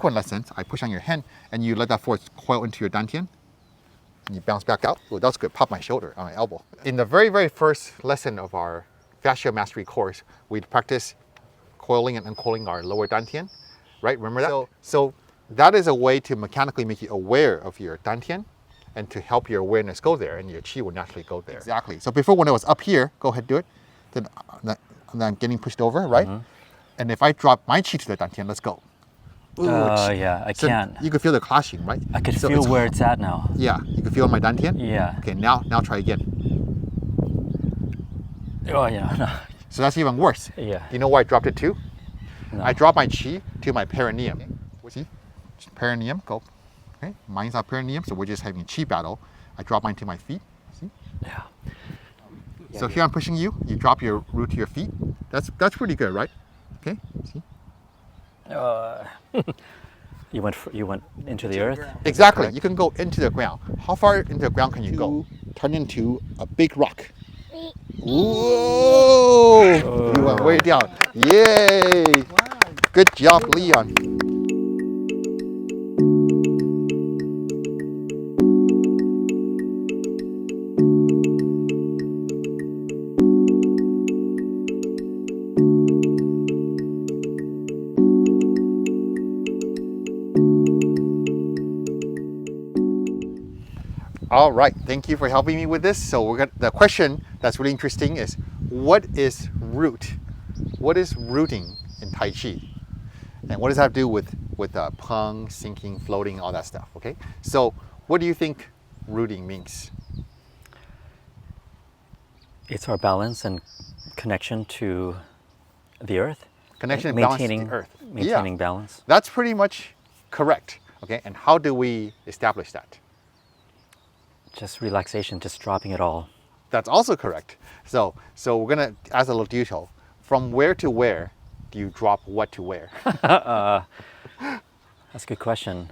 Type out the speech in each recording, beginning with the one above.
subsequent lessons, I push on your hand and you let that force coil into your Dantian. And you bounce back out. Oh, that's good. Pop my shoulder on my elbow. In the very, very first lesson of our fascia mastery course, we practice coiling and uncoiling our lower Dantian, right? Remember that? So that is a way to mechanically make you aware of your Dantian and to help your awareness go there, and your chi will naturally go there. Exactly. So before, when it was up here, go ahead, do it. Then I'm getting pushed over, right? And if I drop my chi to the Dantian, let's go. Yeah, I can't. You could feel the clashing, right? I could feel where it's at now. Yeah, you can feel my Dantian? Yeah. Okay, now try again. Oh, yeah. No. So that's even worse. Yeah. You know where I dropped it to? No. I dropped my chi to my perineum. See? Perineum, go. Okay, mine's our perineum, so we're just having a chi battle. I drop mine to my feet. See? Yeah. So here I'm pushing you. You drop your root to your feet. That's pretty good, right? Okay. See? You went into the earth? Exactly. You can go into the ground. How far into the ground can you go? Turn into a big rock. Whoa! You went way down. Yay! Good job, Leon. All right, thank you for helping me with this. So the question that's really interesting is, what is root? What is rooting in Tai Chi? And what does that have to do with Peng, sinking, floating, all that stuff, okay? So what do you think rooting means? It's our balance and connection to the earth. Connection and balance to the earth. Maintaining balance. That's pretty much correct, okay? And how do we establish that? Just relaxation, just dropping it all. That's also correct. So we're gonna ask a little detail. From where to where do you drop what to where? That's a good question.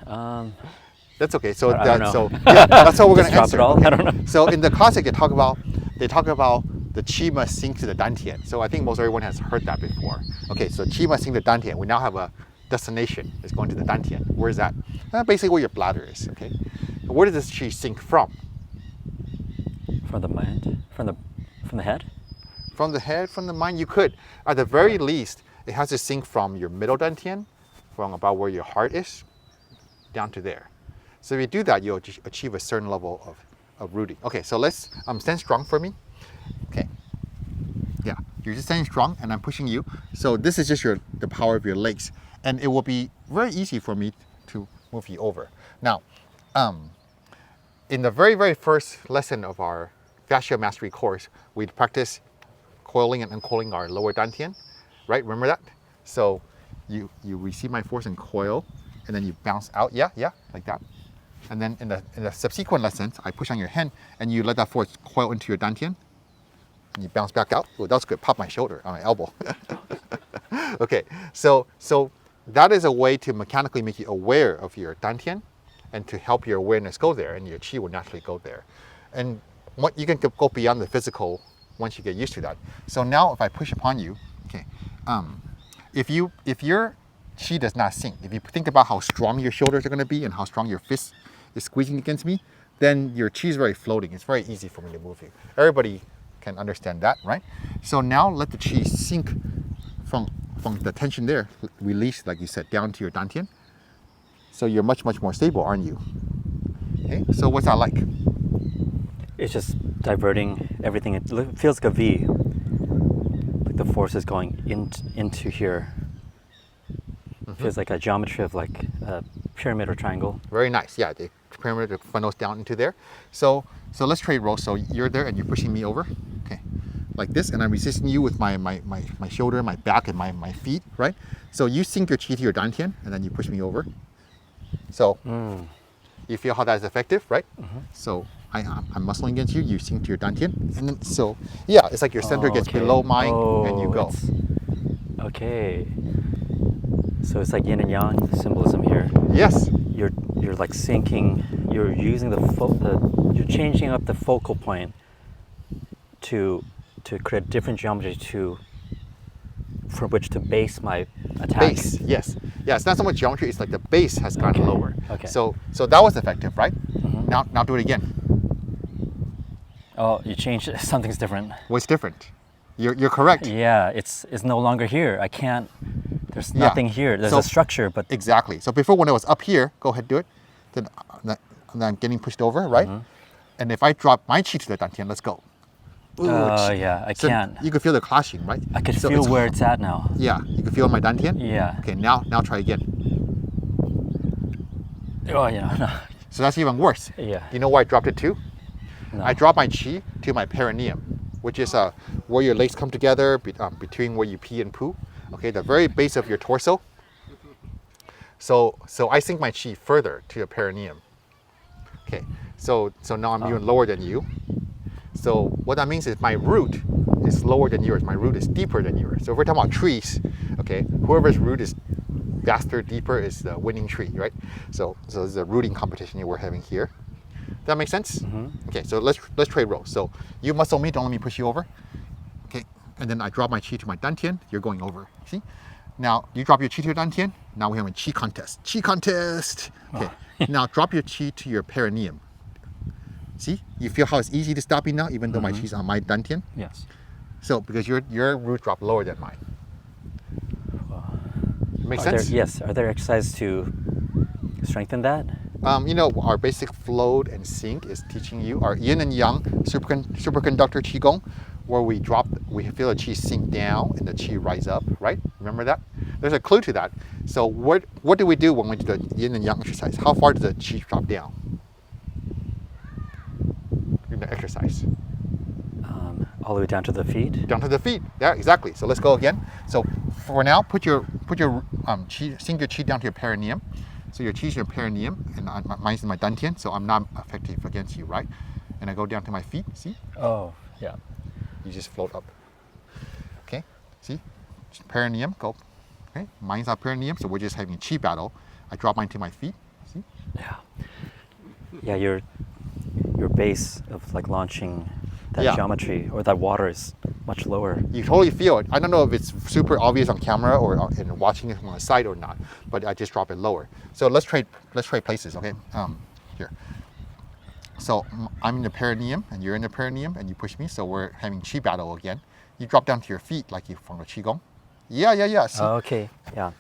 That's okay. So I don't know. That's how we're gonna Drop answer. it all? Okay? I don't know. So in the classic, they talk about the chi must sink to the Dantian. So I think most everyone has heard that before. Okay, so chi must sink to the Dantian. We now have a destination. It's going to the Dantian. Where is that? Basically where your bladder is. Okay. But where does this chi sink from? From the mind? From the head? From the head, from the mind, you could. At the very least, it has to sink from your middle Dantian, from about where your heart is, down to there. So if you do that, you'll achieve a certain level of rooting. Okay, so let's stand strong for me. Okay. Yeah, you're just standing strong and I'm pushing you. So this is just the power of your legs. And it will be very easy for me to move you over. Now, in the very, very first lesson of our fascia mastery course, we practice coiling and uncoiling our lower Dantian, right? Remember that? So you receive my force and coil, and then you bounce out, yeah, like that. And then in the subsequent lessons, I push on your hand, and you let that force coil into your Dantian, and you bounce back out. Oh, that's good. Pop my shoulder on my elbow. Okay, so that is a way to mechanically make you aware of your Dantian, and to help your awareness go there, and your chi will naturally go there. And you can go beyond the physical once you get used to that. So now if I push upon you, okay, if your chi does not sink, if you think about how strong your shoulders are going to be and how strong your fist is squeezing against me, then your chi is very floating. It's very easy for me to move you. Everybody can understand that, right? So now let the chi sink from the tension there, release, like you said, down to your Dantian. So you're much, much more stable, aren't you? Okay, so what's that like? It's just diverting everything. It feels like a V. Like the force is going into here. Feels like a geometry of like a pyramid or triangle. Very nice. Yeah, the pyramid funnels down into there. So let's trade roles. So you're there and you're pushing me over. Okay, like this, and I'm resisting you with my shoulder, my back, and my feet, right? So you sink your chi to your Dantian, and then you push me over. So you feel how that is effective, right? So I'm muscling against you, you sink to your Dantian, and then yeah, it's like your center gets below mine, and you go. Okay. So it's like yin and yang symbolism here. Yes. You're like sinking. You're using you're changing up the focal point to create different geometry to from which to base my attack. Base, yes. Yeah, it's not so much geometry, it's like the base has gotten lower. Okay. So that was effective, right? Now do it again. Oh, you changed it. Something's different. What's different? You're correct. Yeah, it's no longer here. I can't. There's Yeah. nothing here. There's So- a structure, but Exactly. So before when it was up here, go ahead, do it. Then I'm getting pushed over, right? And if I drop my chi to the Dantian, let's go. yeah, I So can't. you could feel the clashing, right? I could So feel where it's at now. Yeah, you can feel my Dantian? Yeah. Okay, now try again. Oh, yeah. No. So that's even worse. Yeah. You know where I dropped it to? No. I dropped my chi to my perineum, which is where your legs come together between where you pee and poo. Okay, the very base of your torso. So I sink my chi further to your perineum. Okay, so now I'm even lower than you. So what that means is my root is lower than yours. My root is deeper than yours. So if we're talking about trees, okay, whoever's root is vaster, deeper is the winning tree, right? So it's a rooting competition we're having here. That makes sense? Okay, so let's trade roles. So you muscle me, don't let me push you over. Okay, and then I drop my chi to my Dantian, you're going over. See? Now you drop your chi to your Dantian, now we're having chi contest. Chi contest! Okay, now drop your chi to your perineum. See? You feel how it's easy to stop me now, even though my chi's on my Dantian? Yes. So because your root dropped lower than mine. Makes Are there, sense? yes. Are there exercises to strengthen that? You know, our basic float and sync is teaching you our yin and yang superconductor qigong, where we feel the qi sink down and the qi rise up, right? Remember that? There's a clue to that. So what do we do when we do the yin and yang exercise? How far does the qi drop down in the exercise? All the way down to the feet. Down to the feet. Yeah, exactly. So let's go again. So for now, put your chi, sink your chi down to your perineum. So your chi is your perineum, and mine's in my Dantian, so I'm not effective against you, right? And I go down to my feet. See? Oh, yeah. You just float up. Okay. See? Perineum. Go. Okay. Mine's our perineum, so we're just having a chi battle. I drop mine to my feet. See? Yeah. Yeah, your base of like launching that Yeah. geometry or that water is much lower. You totally feel it. I don't know if it's super obvious on camera or in watching it from the side or not, but I just drop it lower. So let's trade places, okay? Here. So I'm in the perineum and you're in the perineum and you push me, so we're having chi battle again. You drop down to your feet like you from the qigong. Yeah. See? Okay, yeah.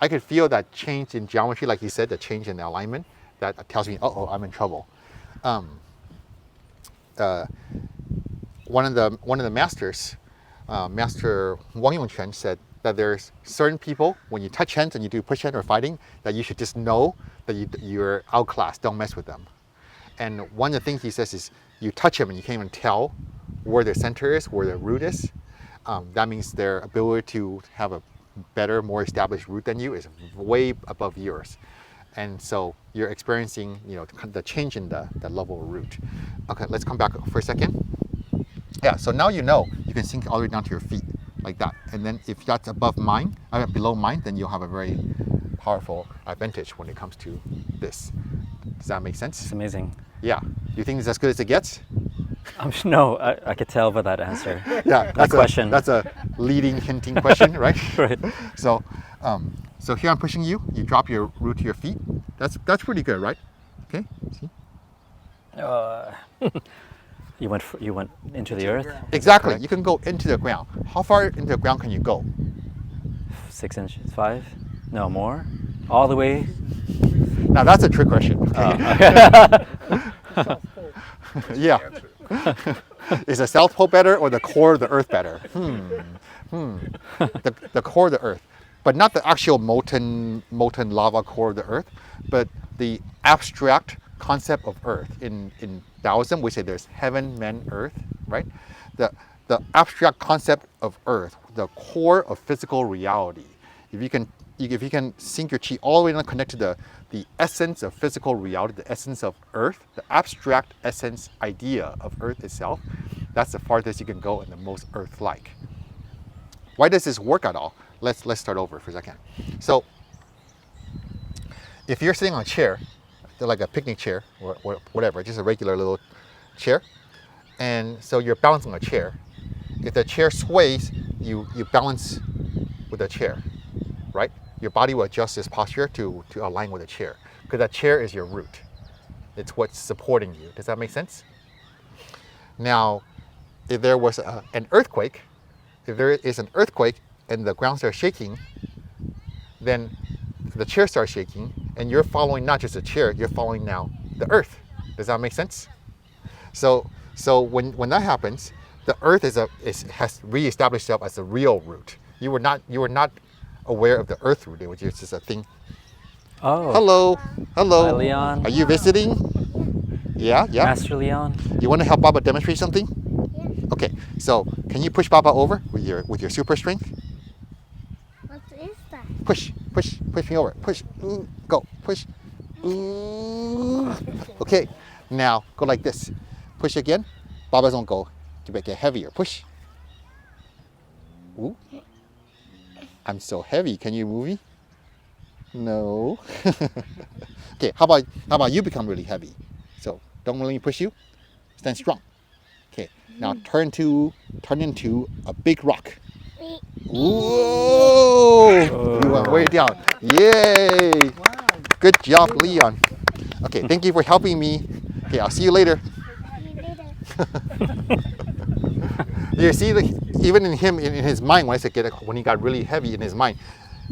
I could feel that change in geometry, like you said, the change in alignment. That tells me, uh-oh, I'm in trouble. One of the masters, Master Wang Yongquan, said that there's certain people, when you touch hands and you do push hand or fighting, that you should just know that you're outclassed, don't mess with them. And one of the things he says is, you touch them and you can't even tell where their center is, where their root is. That means their ability to have a better, more established root than you is way above yours. And so you're experiencing, the change in the level of root. Okay, let's come back for a second. Yeah, so now you can sink all the way down to your feet like that. And then if that's below mine, then you'll have a very powerful advantage when it comes to this. Does that make sense? It's amazing. Yeah. Do you think it's as good as it gets? No, I could tell by that answer. Yeah, That question. That's a leading, hinting question, right? Right. So here I'm pushing you. You drop your root to your feet. That's pretty good, right? Okay. See? You went into the earth. Exactly. Correct. You can go into the ground. How far into the ground can you go? 6 inches, 5? No, more. All the way. Now that's a trick question. Yeah. Is the South Pole better or the core of the Earth better? The core of the Earth, but not the actual molten lava core of the Earth, but the abstract concept of Earth. In Taoism, we say there's heaven, men, earth, right? The abstract concept of Earth, the core of physical reality. If you can sink your chi all the way and connect to the essence of physical reality, the essence of Earth, the abstract essence idea of Earth itself, that's the farthest you can go and the most Earth-like. Why does this work at all? Let's start over for a second. So, if you're sitting on a chair, like a picnic chair or whatever, just a regular little chair, and so you're balancing a chair. If the chair sways, you balance the chair, right? Your body will adjust its posture to align with the chair, because that chair is your root. It's what's supporting you. Does that make sense? Now, if there was an earthquake, if there is an earthquake and the ground starts shaking, then the chair starts shaking, and you're following not just the chair, you're following now the earth. Does that make sense? So when that happens, the earth has reestablished itself as a real root. You were not aware of the earth root, which is just a thing. Oh, Hello, hello. hi, Leon. Are you visiting? Yeah. Master Leon. You want to help Baba demonstrate something? Yeah. Okay. So can you push Baba over with your super strength? What is that? Push me over. Push. Go. Push. Okay. Now go like this. Push again. Baba's gonna go to make it heavier. Push. Ooh. I'm so heavy. Can you move me? No. Okay. How about you become really heavy? So don't let me push you. Stand strong. Okay. Now turn into a big rock. Whoa! You went way down. Yay! Good job, Leon. Okay, thank you for helping me. Okay, I'll see you later. You see, even in him, in his mind, when he got really heavy in his mind,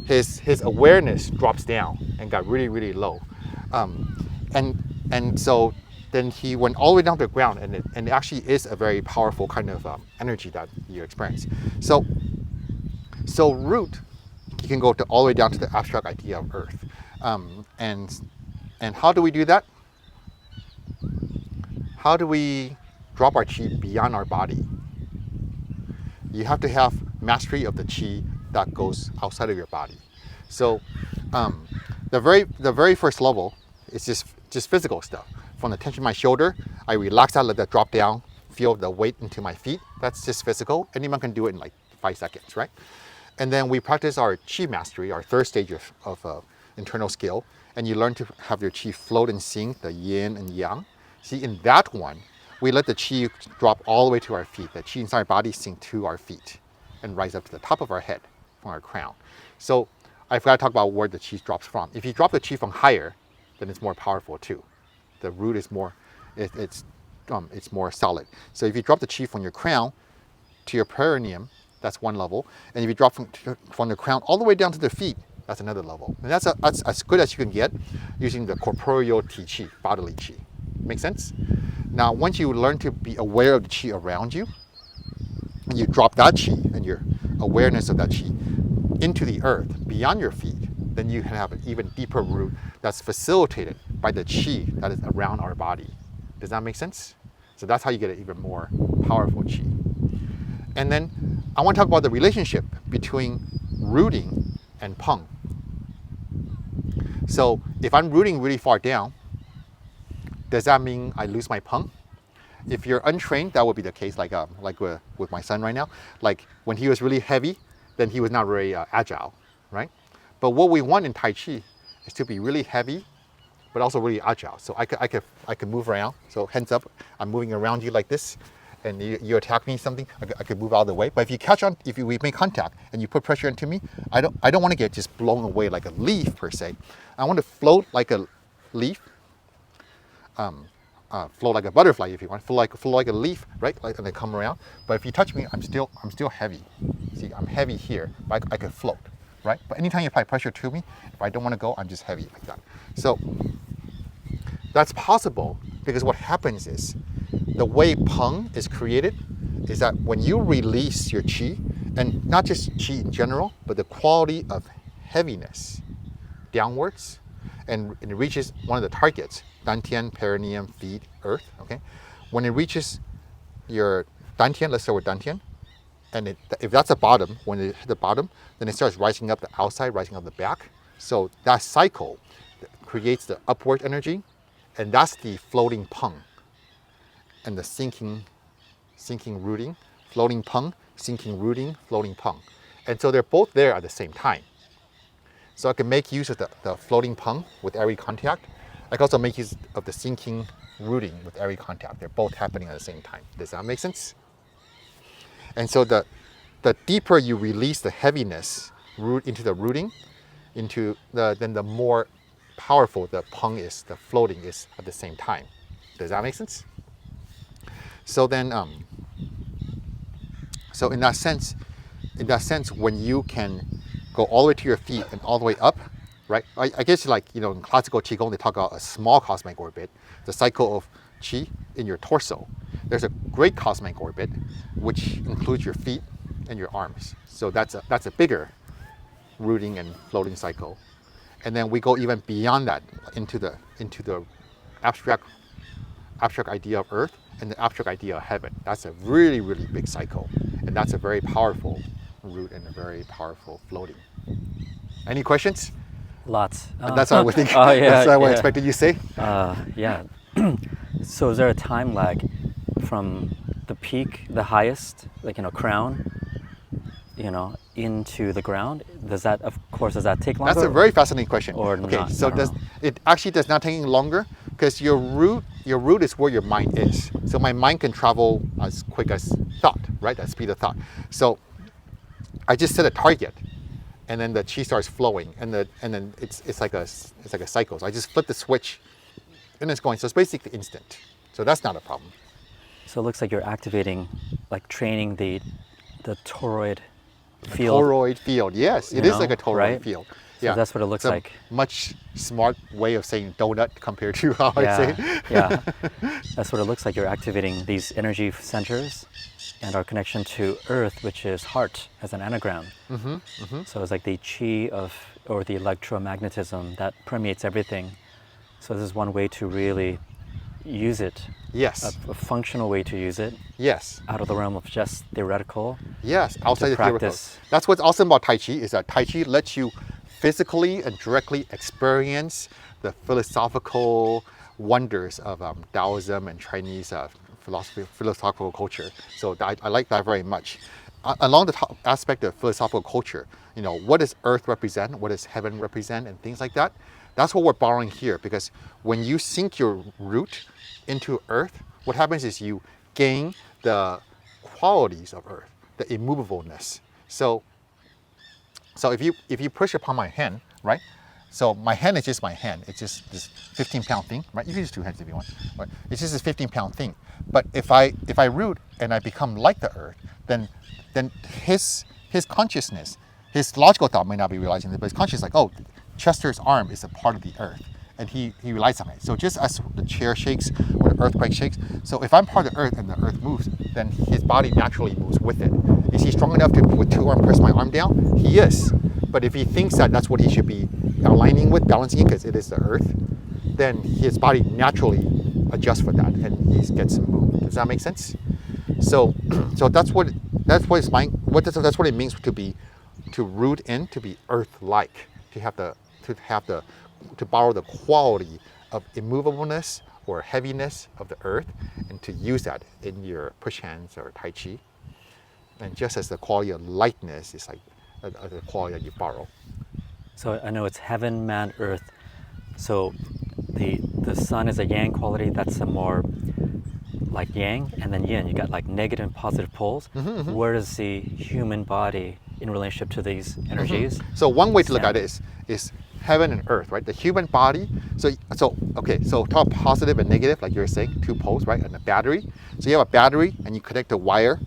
his awareness drops down and got really, really low. And so then he went all the way down to the ground, and it actually is a very powerful kind of energy that you experience. So root, you can go all the way down to the abstract idea of earth. And how do we do that? How do we drop our chi beyond our body? You have to have mastery of the chi that goes outside of your body. So the very first level is just physical stuff. From the tension of my shoulder, I relax out, let that drop down, feel the weight into my feet. That's just physical. Anyone can do it in like 5 seconds, right? And then we practice our chi mastery, our third stage of internal skill, and you learn to have your chi float and sink, the yin and yang. See, in that one, we let the chi drop all the way to our feet. The chi inside our body sink to our feet and rise up to the top of our head from our crown. So I forgot to talk about where the chi drops from. If you drop the chi from higher, then it's more powerful too. The root is more, it's more solid. So if you drop the chi from your crown to your perineum, that's one level. And if you drop from the crown all the way down to the feet, that's another level. And that's as good as you can get using the corporeal chi, bodily chi. Make sense? Now, once you learn to be aware of the chi around you, and you drop that chi and your awareness of that chi into the earth beyond your feet, then you can have an even deeper root that's facilitated by the chi that is around our body. Does that make sense? So that's how you get an even more powerful chi. And then I want to talk about the relationship between rooting and peng. So if I'm rooting really far down, does that mean I lose my peng? If you're untrained, that would be the case, like with my son right now. Like when he was really heavy, then he was not very agile, right? But what we want in Tai Chi is to be really heavy, but also really agile. So I could move around. So hands up, I'm moving around you like this, and you attack me something, I could move out of the way. But if we make contact and you put pressure into me, I don't want to get just blown away like a leaf per se. I want to float like a leaf. Float like a butterfly if you want. Float like a leaf, right? And then come around. But if you touch me, I'm still heavy. See, I'm heavy here, but I could float, right? But anytime you apply pressure to me, if I don't want to go, I'm just heavy like that. So that's possible because what happens is the way Peng is created is that when you release your chi, and not just chi in general, but the quality of heaviness downwards, and it reaches one of the targets, Dantian, perineum, feet, earth, okay? When it reaches your Dantian, let's start with Dantian, and if that's the bottom, when it hits the bottom, then it starts rising up the outside, rising up the back. So that cycle creates the upward energy, and that's the floating Peng, and the sinking rooting, floating Peng, sinking rooting, floating Peng. And so they're both there at the same time. So I can make use of the floating Peng with every contact. I can also make use of the sinking rooting with every contact. They're both happening at the same time. Does that make sense? And so the deeper you release the heaviness root into the rooting, then the more powerful the pong is, the floating is at the same time. Does that make sense? So then, so in that sense, when you can go all the way to your feet and all the way up, right? I guess like, in classical Qigong, they talk about a small cosmic orbit, the cycle of Qi in your torso. There's a great cosmic orbit, which includes your feet and your arms. So that's a bigger rooting and floating cycle. And then we go even beyond that into the abstract idea of earth and the abstract idea of heaven. That's a really, really big cycle. And that's a very powerful root and a very powerful floating. Any questions? Lots. That's what I would think. Oh, yeah, that's what I yeah. expected you to say. Yeah. So is there a time lag from the peak, the highest, like, crown, into the ground? Does that take longer? That's a very fascinating question. Or okay, not? so it actually does not take any longer because your root is where your mind is. So my mind can travel as quick as thought, right? That speed of thought. So I just set a target, and then the chi starts flowing, and then it's like a cycle. So I just flip the switch, and it's going. So it's basically instant. So that's not a problem. So it looks like you're activating, like training the toroid field. Toroid field, yes, it is like a toroid right? field. So Yeah, that's what it looks it's a like. much smart way of saying donut compared to how I say it. Yeah, that's what it looks like. You're activating these energy centers and our connection to earth, which is heart as an anagram. So it's like the chi or the electromagnetism that permeates everything. So this is one way to really use it. Yes. A functional way to use it. Yes. Out of the realm of just theoretical. Yes, outside the theoretical. practice. That's what's awesome about Tai Chi is that Tai Chi lets you physically and directly experience the philosophical wonders of Taoism and Chinese philosophical culture. So I like that very much. Along the aspect of philosophical culture, what does earth represent? What does heaven represent? And things like that. That's what we're borrowing here, because when you sink your root into earth, what happens is you gain the qualities of earth, the immovableness. So if you push upon my hand, right? So my hand is just my hand. It's just this 15-pound thing, right? You can use two hands if you want. Right? It's just this 15-pound thing. But if I root and I become like the earth, then his consciousness, his logical thought may not be realizing this, but his consciousness is like, oh, Chester's arm is a part of the earth, and he relies on it. So just as the chair shakes or the earthquake shakes, so if I'm part of the earth and the earth moves, then his body naturally moves with it. Is he strong enough to, with two arms, press my arm down? He is. But if he thinks that that's what he should be aligning with, balancing it, because it is the earth, then his body naturally adjusts for that, and he gets moved. Does that make sense? So that's what it means to root in, to be earth-like, to borrow the quality of immovableness or heaviness of the earth, and to use that in your push hands or Tai Chi. And just as the quality of lightness is like the quality that you borrow. So I know it's heaven, man, earth. So the sun is a yang quality. That's a more like yang, and then yin. You got like negative and positive poles. Where does the human body in relationship to these energies? So one way to look at it is heaven and earth, right? The human body. So talk positive and negative, like you were saying, two poles, right? And a battery. So you have a battery, and you connect a wire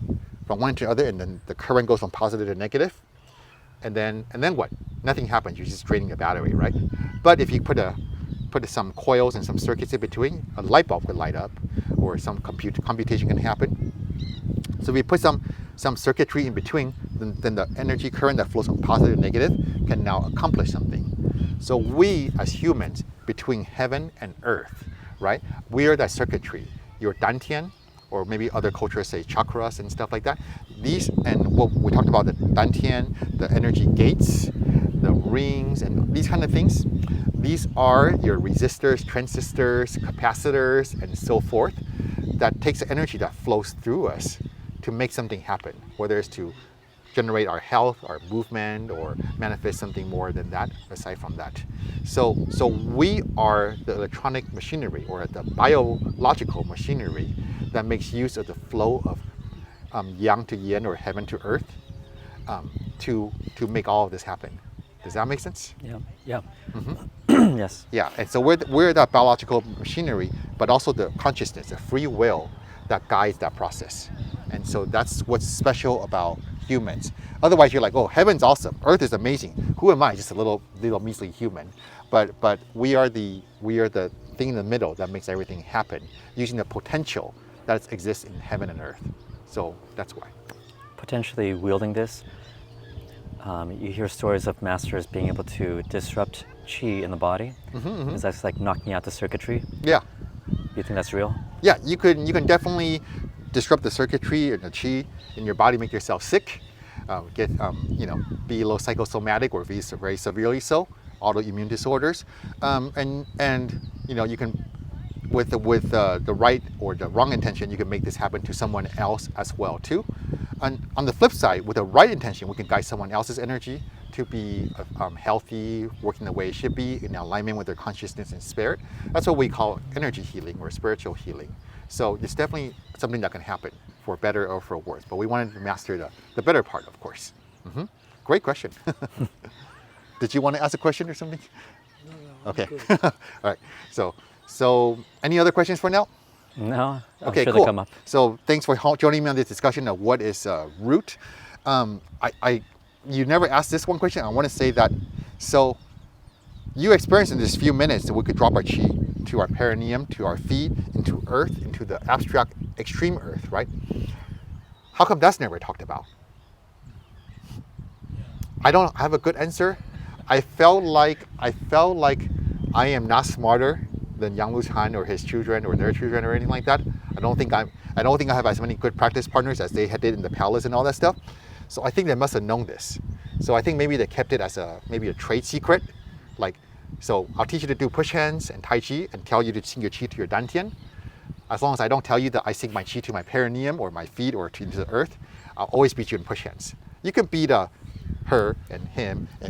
from one to the other, and then the current goes from positive to negative. And then what? Nothing happens. You're just draining the battery, right? But if you put some coils and some circuits in between, a light bulb could light up, or some computation can happen. So if we put some circuitry in between, then the energy current that flows from positive to negative can now accomplish something. So we as humans, between heaven and earth, right? We are that circuitry. Your Dantian, or maybe other cultures say chakras and stuff like that. These, and what we talked about, the Dantian, the energy gates, the rings, and these kind of things. These are your resistors, transistors, capacitors, and so forth. That takes the energy that flows through us to make something happen, whether it's to generate our health, our movement, or manifest something more than that, aside from that. So we are the electronic machinery, or the biological machinery that makes use of the flow of yang to yin, or heaven to earth. to make all of this happen. Does that make sense? Yeah. Yeah. Mm-hmm. Yes. Yeah, and so we're that biological machinery, but also the consciousness, the free will that guides that process. And so that's what's special about humans. Otherwise, you're like, oh, heaven's awesome, Earth is amazing. Who am I? Just a little measly human. But we are the thing in the middle that makes everything happen, using the potential that exists in heaven and earth. So that's why. Potentially wielding this, you hear stories of masters being able to disrupt chi in the body. Is that like knocking out the circuitry? Yeah. You think that's real? Yeah, you can definitely disrupt the circuitry and the chi in your body, make yourself sick, get be a little psychosomatic or be very severely so, autoimmune disorders, and you can with the right or the wrong intention, you can make this happen to someone else as well too. And on the flip side, with the right intention, we can guide someone else's energy to be healthy, working the way it should be, in alignment with their consciousness and spirit. That's what we call energy healing or spiritual healing. So it's definitely something that can happen for better or for worse. But we wanted to master the better part, of course. Great question. Did you want to ask a question or something? No, Okay. All right. So any other questions for now? No. I'm Okay, sure cool. they come up. So thanks for joining me on this discussion of what is root. You never asked this one question. I want to say that, so you experienced in this few minutes that we could drop our chi to our perineum, to our feet, into earth, into the abstract extreme earth, right? How come that's never talked about? I don't have a good answer. I felt like I am not smarter than Yang Lushan or his children or their children or anything like that. I don't think I have as many good practice partners as they did in the palace and all that stuff. So I think they must have known this. So I think maybe they kept it as maybe a trade secret. Like, so I'll teach you to do push hands and Tai Chi and tell you to sink your chi to your Dantian. As long as I don't tell you that I sink my chi to my perineum or my feet or into the earth, I'll always beat you in push hands. You can beat her and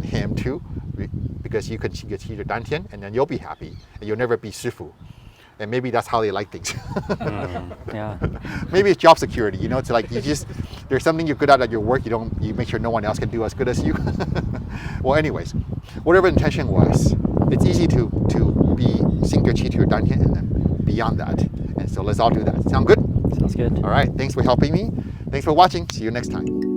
him too, because you can sink your chi to your Dantian and then you'll be happy and you'll never be Shifu. And maybe that's how they like things. Yeah. Maybe it's job security, it's like there's something you're good at your work, you make sure no one else can do as good as you. Well, anyways, whatever intention was, it's easy to sink your chi to your Dantian and then beyond that. And so let's all do that. Sound good? Sounds good. All right, thanks for helping me. Thanks for watching. See you next time.